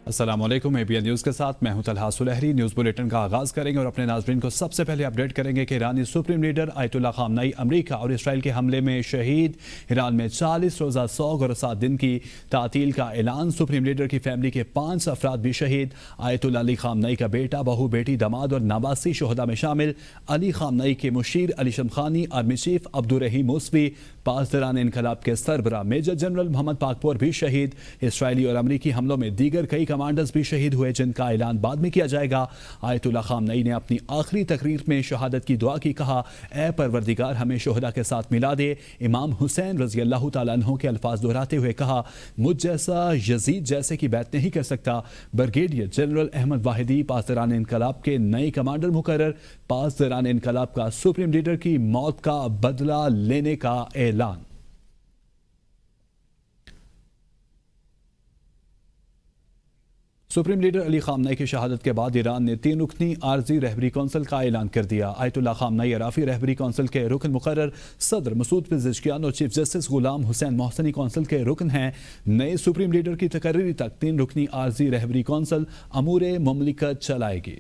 السلام علیکم ABN news کے ساتھ میں ہوں طلحہ سلہری۔ نیوز بلیٹن کا آغاز کریں گے اور اپنے ناظرین کو سب سے پہلے اپڈیٹ کریں گے کہ ایرانی سپریم لیڈر آیت اللہ خامنئی امریکہ اور اسرائیل کے حملے میں شہید۔ ایران میں 40 روزہ سوگ اور 7 دن کی تعطیل کا اعلان۔ سپریم لیڈر کی فیملی کے 5 افراد بھی شہید۔ آیت اللہ علی خامنئی کا بیٹا، بہو، بیٹی، داماد اور نواسی شہداء میں شامل۔ علی خامنئی کے مشیر علی شمخانی، آرمی چیف عبدالرحیم موسوی، پاسداران انقلاب کے سربراہ میجر جنرل محمد پاکپور بھی شہید۔ اسرائیلی اور امریکی حملوں میں دیگر کئی کمانڈرز بھی شہید ہوئے، جن کا اعلان بعد میں کیا جائے گا۔ آیت اللہ خامنئی نے اپنی آخری تقریر میں شہادت کی دعا کی، کہا اے پروردگار ہمیں شہداء کے ساتھ ملا دے۔ امام حسین رضی اللہ تعالیٰ عنہ کے الفاظ دہراتے ہوئے کہا مجھ جیسا یزید جیسے کی بیعت نہیں کر سکتا۔ بریگیڈیئر جنرل احمد واحدی پاسداران انقلاب کے نئے کمانڈر مقرر۔ پاسداران انقلاب کا سپریم لیڈر کی موت کا بدلہ لینے کا اعلان۔ سپریم لیڈر علی خامنئی کی شہادت کے بعد ایران نے 3 رکنی عارضی رہبری کونسل کا اعلان کر دیا۔ آیت اللہ خامنئی عرافی رہبری کونسل کے رکن مقرر، صدر مسعود پزشکیان اور چیف جسٹس غلام حسین محسنی کونسل کے رکن ہیں۔ نئے سپریم لیڈر کی تقرری تک 3 رکنی عارضی رہبری کونسل امور مملکت چلائے گی۔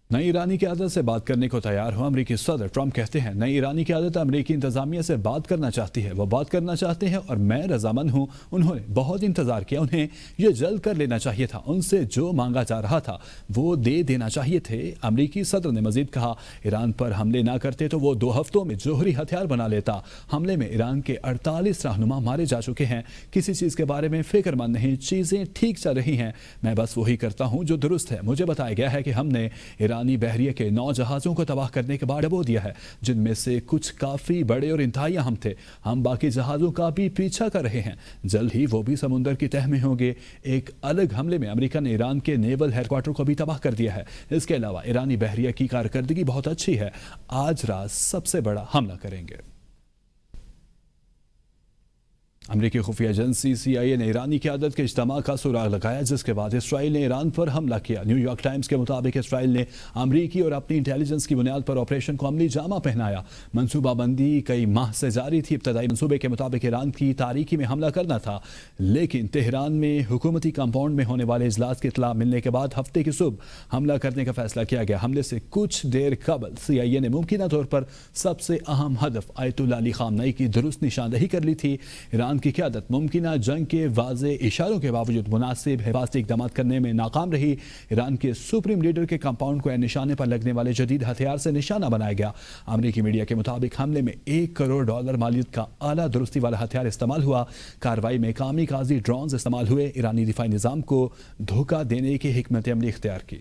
نئی ایرانی قیادت سے بات کرنے کو تیار ہو، امریکی صدر ٹرمپ کہتے ہیں نئی ایرانی قیادت امریکی انتظامیہ سے بات کرنا چاہتی ہے، وہ بات کرنا چاہتے ہیں اور میں رضامند ہوں۔ انہوں نے بہت انتظار کیا، انہیں یہ جلد کر لینا چاہیے تھا، ان سے جو مانگا جا رہا تھا وہ دے دینا چاہیے تھے۔ امریکی صدر نے مزید کہا ایران پر حملے نہ کرتے تو وہ 2 ہفتوں میں جوہری ہتھیار بنا لیتا۔ حملے میں ایران کے 48 رہنما مارے جا چکے ہیں، کسی چیز کے بارے میں فکر مند نہیں، چیزیں ٹھیک چل رہی ہیں، میں بس وہی کرتا ہوں جو درست ہے۔ مجھے بتایا گیا ہے کہ ہم نے ایرانی بحریہ کے 9 جہازوں کو تباہ کرنے کے بعد ڈبو دیا ہے، جن میں سے کچھ کافی بڑے اور انتہائی اہم تھے۔ ہم باقی جہازوں کا بھی پیچھا کر رہے ہیں، جلد ہی وہ بھی سمندر کی تہہ میں ہوں گے۔ ایک الگ حملے میں امریکہ نے ایران کے نیول ہیڈ کوارٹر کو بھی تباہ کر دیا ہے۔ اس کے علاوہ ایرانی بحریہ کی کارکردگی بہت اچھی ہے، آج رات سب سے بڑا حملہ کریں گے۔ امریکی خفیہ ایجنسی CIA نے ایرانی قیادت کے اجتماع کا سراغ لگایا، جس کے بعد اسرائیل نے ایران پر حملہ کیا۔ نیو یارک ٹائمز کے مطابق اسرائیل نے امریکی اور اپنی انٹیلیجنس کی بنیاد پر آپریشن کو عملی جامہ پہنایا۔ منصوبہ بندی کئی ماہ سے جاری تھی۔ ابتدائی منصوبے کے مطابق ایران کی تاریکی میں حملہ کرنا تھا، لیکن تہران میں حکومتی کمپاؤنڈ میں ہونے والے اجلاس کی اطلاع ملنے کے بعد ہفتے کی صبح حملہ کرنے کا فیصلہ کیا گیا۔ حملے سے کچھ دیر قبل CIA نے ممکنہ طور پر سب سے اہم ہدف آیت اللہ علی خامنئی کی درست نشاندہی کر لی تھی۔ ایران کی قیادت ممکنہ جنگ کے واضح اشاروں کے باوجود مناسب حفاظتی اقدامات کرنے میں ناکام رہی۔ ایران کے سپریم لیڈر کے کمپاؤنڈ کو نشانے پر لگنے والے جدید ہتھیار سے نشانہ بنایا گیا۔ امریکی میڈیا کے مطابق حملے میں $1 کروڑ مالیت کا اعلیٰ درستی والا ہتھیار استعمال ہوا۔ کارروائی میں کامی کازی ڈرونز استعمال ہوئے۔ ایرانی دفاعی نظام کو دھوکہ دینے کی حکمت عملی اختیار کی۔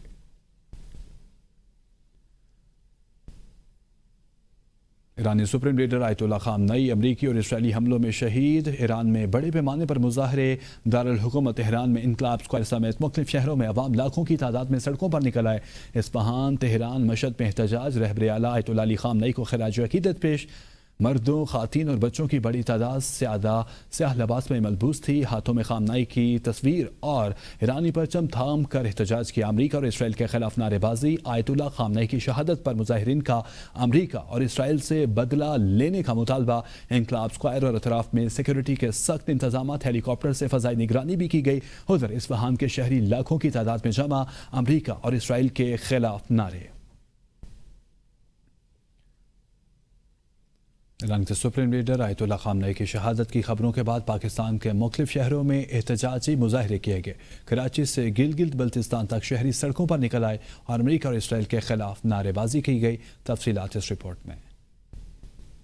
ایرانی سپریم لیڈر آیت اللہ خامنئی امریکی اور اسرائیلی حملوں میں شہید۔ ایران میں بڑے پیمانے پر مظاہرے، دارالحکومت تہران میں انقلاب اسکوائر سمیت مختلف شہروں میں عوام لاکھوں کی تعداد میں سڑکوں پر نکل آئے۔ اصفہان، تہران، مشہد میں احتجاج، رہبر اعلیٰ آیت اللہ علی خامنئی کو خراج عقیدت پیش۔ مردوں، خواتین اور بچوں کی بڑی تعداد سیاہ لباس میں ملبوس تھی، ہاتھوں میں خامنئی کی تصویر اور ایرانی پرچم تھام کر احتجاج کیا۔ امریکہ اور اسرائیل کے خلاف نعرے بازی۔ آیت اللہ خامنئی کی شہادت پر مظاہرین کا امریکہ اور اسرائیل سے بدلہ لینے کا مطالبہ۔ انقلاب اسکوائر اور اطراف میں سیکورٹی کے سخت انتظامات، ہیلی کاپٹر سے فضائی نگرانی بھی کی گئی۔ ادھر اصفہان کے شہری لاکھوں کی تعداد میں جمع، امریکہ اور اسرائیل کے خلاف نعرے۔ ایران کے سپریم لیڈر آیت اللہ خامنئی کی شہادت کی خبروں کے بعد پاکستان کے مختلف شہروں میں احتجاجی مظاہرے کیے گئے۔ کراچی سے گلگت بلتستان تک شہری سڑکوں پر نکل آئے اور امریکہ اور اسرائیل کے خلاف نعرے بازی کی گئی۔ تفصیلات اس رپورٹ میں۔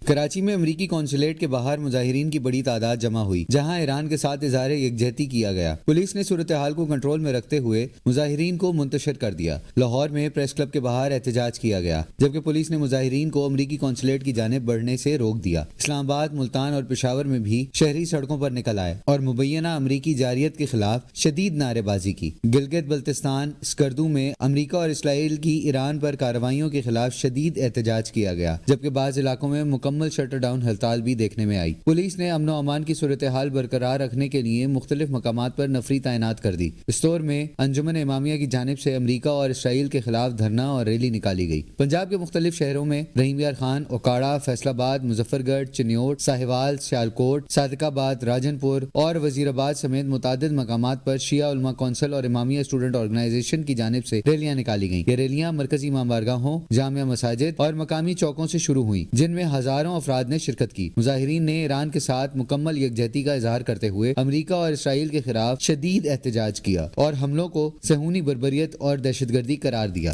کراچی میں امریکی قونصلیٹ کے باہر مظاہرین کی بڑی تعداد جمع ہوئی، جہاں ایران کے ساتھ اظہار یکجہتی کیا گیا۔ پولیس نے صورتحال کو کنٹرول میں رکھتے ہوئے مظاہرین کو منتشر کر دیا۔ لاہور میں پریس کلب کے باہر احتجاج کیا گیا، جبکہ پولیس نے مظاہرین کو امریکی قونصلیٹ کی جانب بڑھنے سے روک دیا۔ اسلام آباد، ملتان اور پشاور میں بھی شہری سڑکوں پر نکل آئے اور مبینہ امریکی جارحیت کے خلاف شدید نعرے بازی کی۔ گلگت بلتستان، اسکردو میں امریکہ اور اسرائیل کی ایران پر کارروائیوں کے خلاف شدید احتجاج کیا گیا، جبکہ بعض علاقوں میں مکمل مکمل شٹر ڈاؤن ہڑتال بھی دیکھنے میں آئی۔ پولیس نے امن و امان کی صورتحال برقرار رکھنے کے لیے مختلف مقامات پر نفری تعینات کر دی۔ اسٹور میں انجمن امامیہ کی جانب سے امریکہ اور اسرائیل کے خلاف دھرنا اور ریلی نکالی گئی۔ پنجاب کے مختلف شہروں میں رحیم یار خان، اوکاڑا، فیصل آباد، مظفر گڑھ، چنیوٹ، ساہیوال، سیالکوٹ، صادق آباد، راجن پور اور وزیر آباد سمیت متعدد مقامات پر شیعہ علماء کونسل اور امامیہ اسٹوڈنٹ آرگنائزیشن کی جانب سے ریلیاں نکالی گئیں۔ یہ ریلیاں مرکزی امام بارگاہوں، جامع مساجد اور مقامی چوکوں سے شروع ہوئیں، جن میں ہزاروں افراد نے شرکت کی۔ مظاہرین نے ایران کے ساتھ مکمل یکجہتی کا اظہار کرتے ہوئے امریکہ اور اسرائیل کے خلاف شدید احتجاج کیا اور حملوں کو صہیونی بربریت اور دہشت گردی قرار دیا۔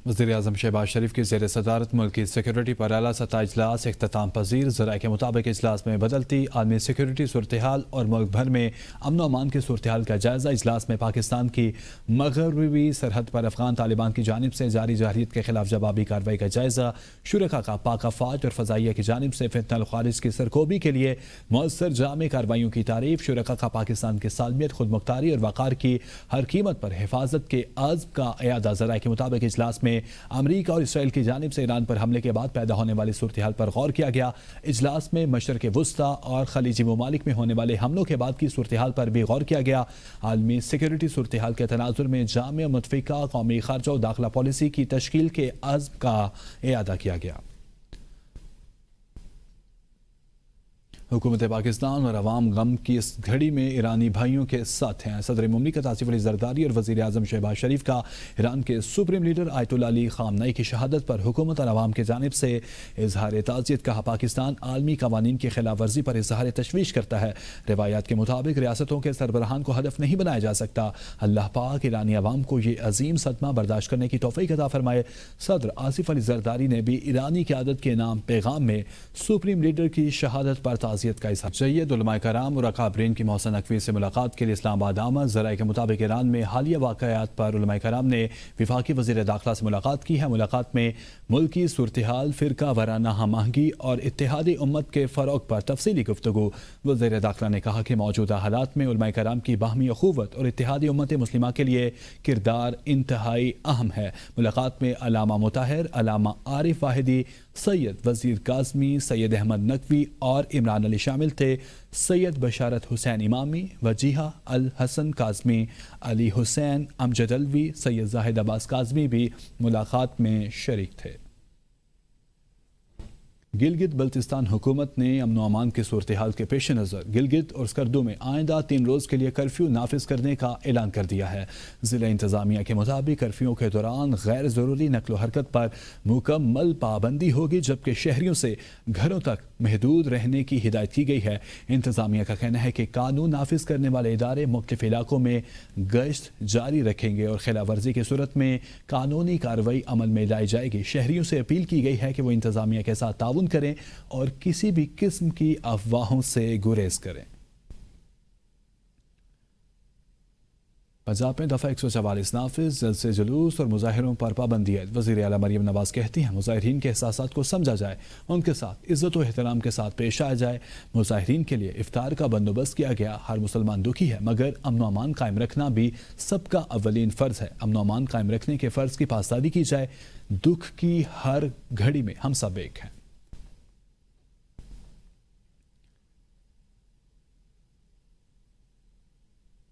وزیر اعظم شہباز شریف کی زیر صدارت ملک کی سیکورٹی پر اعلیٰ سطح اجلاس اختتام پذیر۔ ذرائع کے مطابق اجلاس میں بدلتی عالمی سیکورٹی صورتحال اور ملک بھر میں امن و امان کی صورتحال کا جائزہ۔ اجلاس میں پاکستان کی مغربی سرحد پر افغان طالبان کی جانب سے جاری جارحیت کے خلاف جوابی کارروائی کا جائزہ، شرکاء کا پاک افواج اور فضائیہ کی جانب سے فتنہ الخوارج کی سرکوبی کے لیے مؤثر جامع کارروائیوں کی تعریف، شرکاء کا پاکستان کی سالمیت، خود مختاری اور وقار کی ہر قیمت پر حفاظت کے عزم کا اعادہ۔ ذرائع کے مطابق اجلاس میں امریکہ اور اسرائیل کی جانب سے ایران پر حملے کے بعد پیدا ہونے والی صورتحال پر غور کیا گیا۔ اجلاس میں مشرق وسطیٰ اور خلیجی ممالک میں ہونے والے حملوں کے بعد کی صورتحال پر بھی غور کیا گیا۔ عالمی سیکورٹی صورتحال کے تناظر میں جامع متفقہ قومی خارجہ و داخلہ پالیسی کی تشکیل کے عزم کا اعادہ کیا گیا۔ حکومت پاکستان اور عوام غم کی اس گھڑی میں ایرانی بھائیوں کے ساتھ ہیں۔ صدر مملکت آصف علی زرداری اور وزیر اعظم شہباز شریف کا ایران کے سپریم لیڈر آیت اللہ علی خامنئی کی شہادت پر حکومت اور عوام کی جانب سے اظہار تعزیت۔ کہا پاکستان عالمی قوانین کی خلاف ورزی پر اظہار تشویش کرتا ہے۔ روایات کے مطابق ریاستوں کے سربراہان کو ہدف نہیں بنایا جا سکتا۔ اللہ پاک ایرانی عوام کو یہ عظیم صدمہ برداشت کرنے کی توفیق عطا فرمائے۔ صدر آصف علی زرداری نے بھی ایرانی قیادت کے نام پیغام میں سپریم لیڈر کی شہادت پر تعزیت کا اظہار۔ سید علماء کرام اور اکابرین کی محسن نقوی سے ملاقات کے لیے اسلام آباد آمد۔ ذرائع کے مطابق ایران میں حالیہ واقعات پر علماء کرام نے وفاقی وزیر داخلہ سے ملاقات کی ہے۔ ملاقات میں ملکی صورتحال، فرقہ وارانہ ہم آہنگی اور اتحاد امت کے فروغ پر تفصیلی گفتگو۔ وزیر داخلہ نے کہا کہ موجودہ حالات میں علماء کرام کی باہمی اخوت اور اتحاد امت مسلمہ کے لیے کردار انتہائی اہم ہے۔ ملاقات میں علامہ مطہر، علامہ عارف واحدی، سید وزیر کاظمی، سید احمد نقوی اور عمران علی شامل تھے۔ سید بشارت حسین امامی، وجیہہ الحسن کاظمی، علی حسین امجد علوی، سید زاہد عباس کاظمی بھی ملاقات میں شریک تھے۔ گلگت بلتستان حکومت نے امن و امان کی صورتحال کے پیش نظر گلگت اور اسکردو میں آئندہ 3 روز کے لیے کرفیو نافذ کرنے کا اعلان کر دیا ہے۔ ضلع انتظامیہ کے مطابق کرفیو کے دوران غیر ضروری نقل و حرکت پر مکمل پابندی ہوگی، جبکہ شہریوں سے گھروں تک محدود رہنے کی ہدایت کی گئی ہے۔ انتظامیہ کا کہنا ہے کہ قانون نافذ کرنے والے ادارے مختلف علاقوں میں گشت جاری رکھیں گے اور خلاف ورزی کی صورت میں قانونی کارروائی عمل میں لائی جائے گی۔ شہریوں سے اپیل کی گئی ہے کہ وہ انتظامیہ کے ساتھ تعاون کریں اور کسی بھی قسم کی افواہوں سے گریز کریں۔ پنجاب میں دفعہ 144 نافذ، جلسے جلوس اور مظاہروں پر پابندی ہے۔ وزیر اعلیٰ مریم نواز کہتی ہیں مظاہرین کے احساسات کو سمجھا جائے، ان کے ساتھ عزت و احترام کے ساتھ پیش آیا جائے۔ مظاہرین کے لیے افطار کا بندوبست کیا گیا۔ ہر مسلمان دکھی ہے، مگر امن و امان قائم رکھنا بھی سب کا اولین فرض ہے۔ امن و امان قائم رکھنے کے فرض کی پاسداری کی جائے۔ دکھ کی ہر گھڑی میں ہم سب ایک ہیں۔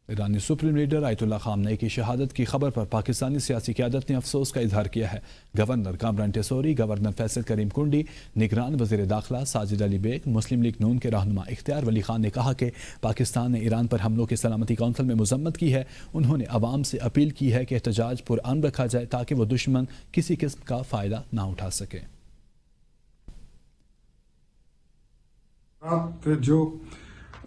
ایرانی سپریم لیڈر آیت اللہ خامنئی کی شہادت کی خبر پر پاکستانی سیاسی قیادت نے افسوس کا اظہار کیا ہے۔ گورنر کامران ٹیسوری، گورنر فیصل کریم کنڈی، نگران وزیر داخلہ ساجد علی بیگ، مسلم لیگ نون کے رہنما اختیار ولی خان نے کہا کہ پاکستان نے ایران پر حملوں کی سلامتی کونسل میں مذمت کی ہے۔ انہوں نے عوام سے اپیل کی ہے کہ احتجاج پرامن رکھا جائے تاکہ وہ دشمن کسی قسم کا فائدہ نہ اٹھا سکے۔ جو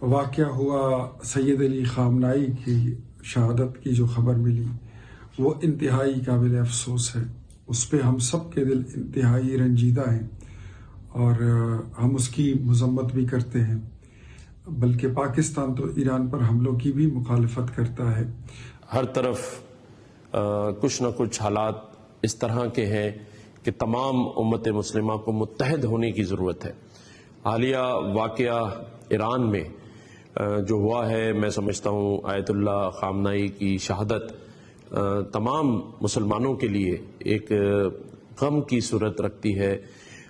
واقعہ ہوا سید علی خامنئی کی شہادت کی جو خبر ملی وہ انتہائی قابل افسوس ہے۔ اس پہ ہم سب کے دل انتہائی رنجیدہ ہیں اور ہم اس کی مذمت بھی کرتے ہیں، بلکہ پاکستان تو ایران پر حملوں کی بھی مخالفت کرتا ہے۔ ہر طرف کچھ نہ کچھ حالات اس طرح کے ہیں کہ تمام امت مسلمہ کو متحد ہونے کی ضرورت ہے۔ حالیہ واقعہ ایران میں جو ہوا ہے، میں سمجھتا ہوں آیت اللہ خامنئی کی شہادت تمام مسلمانوں کے لیے ایک غم کی صورت رکھتی ہے۔